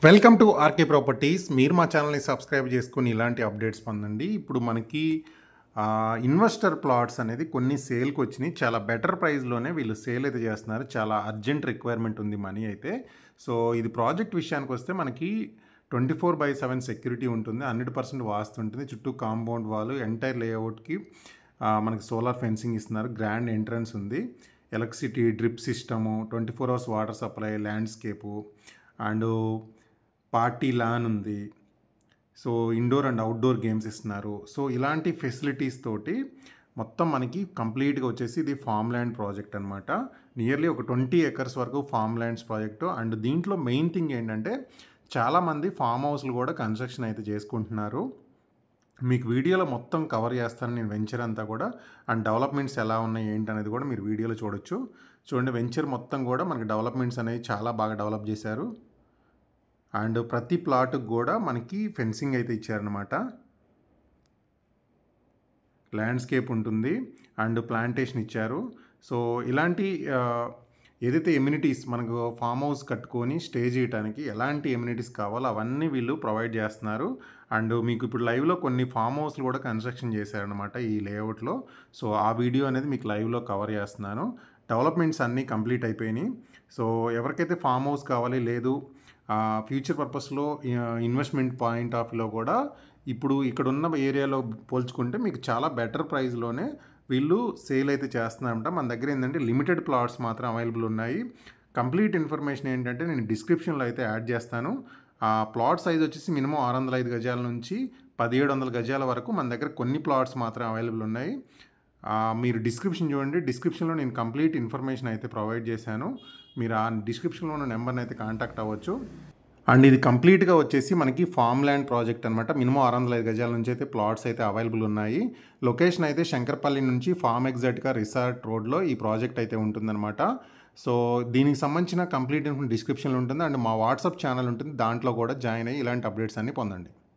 Welcome to RK properties. మీరు మా ఛానల్ని సబ్స్క్రైబ్ చేసుకుని ఇలాంటి అప్డేట్స్ పొందండి. ఇప్పుడు మనకి ఇన్వెస్టర్ ప్లాట్స్ అనేది కొన్ని సేల్కి వచ్చినాయి. చాలా బెటర్ ప్రైస్లోనే వీళ్ళు సేల్ అయితే చేస్తున్నారు. చాలా అర్జెంట్ రిక్వైర్మెంట్ ఉంది మనీ అయితే. సో ఇది ప్రాజెక్ట్ విషయానికి వస్తే మనకి 24/7 సెక్యూరిటీ ఉంటుంది. 100% వాస్తు ఉంటుంది. చుట్టూ కాంపౌండ్ వాళ్ళు ఎంటైర్ లేఅవుట్కి మనకి సోలార్ ఫెన్సింగ్ ఇస్తున్నారు. గ్రాండ్ ఎంట్రన్స్ ఉంది. Electricity drip system, 24 hours water supply, landscape and party lawn ఉంది. So indoor and outdoor games ఇస్తున్నారు. సో ఇలాంటి ఫెసిలిటీస్ తోటి మొత్తం మనకి కంప్లీట్గా వచ్చేసి ఇది ఫామ్ ల్యాండ్ ప్రాజెక్ట్ అనమాట. నియర్లీ ఒక 20 acres వరకు ఫామ్ ల్యాండ్స్ ప్రాజెక్టు. అండ్ దీంట్లో మెయిన్ థింగ్ ఏంటంటే చాలామంది ఫామ్ హౌస్లు కూడా కన్స్ట్రక్షన్ అయితే చేసుకుంటున్నారు. మీకు వీడియోలో మొత్తం కవర్ చేస్తాను నేను వెంచర్ అంతా కూడా. అండ్ డెవలప్మెంట్స్ ఎలా ఉన్నాయి ఏంటి అనేది కూడా మీరు వీడియోలో చూడొచ్చు. చూడండి, వెంచర్ మొత్తం కూడా మనకి డెవలప్మెంట్స్ అనేవి చాలా బాగా డెవలప్ చేశారు. అండ్ ప్రతి ప్లాట్కి కూడా మనకి ఫెన్సింగ్ అయితే ఇచ్చారనమాట. ల్యాండ్స్కేప్ ఉంటుంది అండ్ ప్లాంటేషన్ ఇచ్చారు. సో ఇలాంటి ఏదైతే ఎమ్యూనిటీస్ మనకు ఫామ్ హౌస్ కట్టుకొని స్టే చేయడానికి ఎలాంటి ఎమ్యూనిటీస్ కావాలో అవన్నీ వీళ్ళు ప్రొవైడ్ చేస్తున్నారు. అండ్ మీకు ఇప్పుడు లైవ్లో కొన్ని ఫామ్ హౌస్లు కూడా కన్స్ట్రక్షన్ చేశారనమాట ఈ లేఅవుట్లో. సో ఆ వీడియో అనేది మీకు లైవ్లో కవర్ చేస్తున్నాను. డెవలప్మెంట్స్ అన్నీ కంప్లీట్ అయిపోయినాయి. సో ఎవరికైతే ఫామ్ హౌస్ కావాలి లేదు ఫ్యూచర్ పర్పస్లో ఇన్వెస్ట్మెంట్ పాయింట్ ఆఫ్ వ్యూలో కూడా ఇప్పుడు ఇక్కడున్న ఏరియాలో పోల్చుకుంటే మీకు చాలా బెటర్ ప్రైస్లోనే వీళ్ళు సేల్ అయితే చేస్తున్నారంట. మన దగ్గర ఏంటంటే లిమిటెడ్ ప్లాట్స్ మాత్రం అవైలబుల్ ఉన్నాయి. కంప్లీట్ ఇన్ఫర్మేషన్ ఏంటంటే నేను డిస్క్రిప్షన్లో అయితే యాడ్ చేస్తాను. ఆ ప్లాట్ సైజ్ వచ్చేసి మినిమం 605 గజాల నుంచి 1700 గజాల వరకు మన దగ్గర కొన్ని ప్లాట్స్ మాత్రం అవైలబుల్ ఉన్నాయి. మీరు డిస్క్రిప్షన్ చూడండి. డిస్క్రిప్షన్లో నేను కంప్లీట్ ఇన్ఫర్మేషన్ అయితే ప్రొవైడ్ చేశాను. మీరు ఆ డిస్క్రిప్షన్లో ఉన్న నెంబర్ని అయితే కాంటాక్ట్ అవ్వచ్చు. అండ్ ఇది కంప్లీట్గా వచ్చేసి మనకి ఫామ్ ల్యాండ్ ప్రాజెక్ట్ అనమాట. మినిమం 605 గజాల నుంచి అయితే ప్లాట్స్ అయితే అవైలబుల్ ఉన్నాయి. లొకేషన్ అయితే శంకరపల్లి నుంచి ఫామ్ ఎగ్జాక్ట్గా రిసార్ట్ రోడ్లో ఈ ప్రాజెక్ట్ అయితే ఉంటుందన్నమాట. సో దీనికి సంబంధించిన కంప్లీట్ డిస్క్రిప్షన్లో ఉంటుంది. అండ్ మా వాట్సాప్ ఛానల్ ఉంటుంది, దాంట్లో కూడా జాయిన్ అయ్యి ఇలాంటి అప్డేట్స్ అన్నీ పొందండి.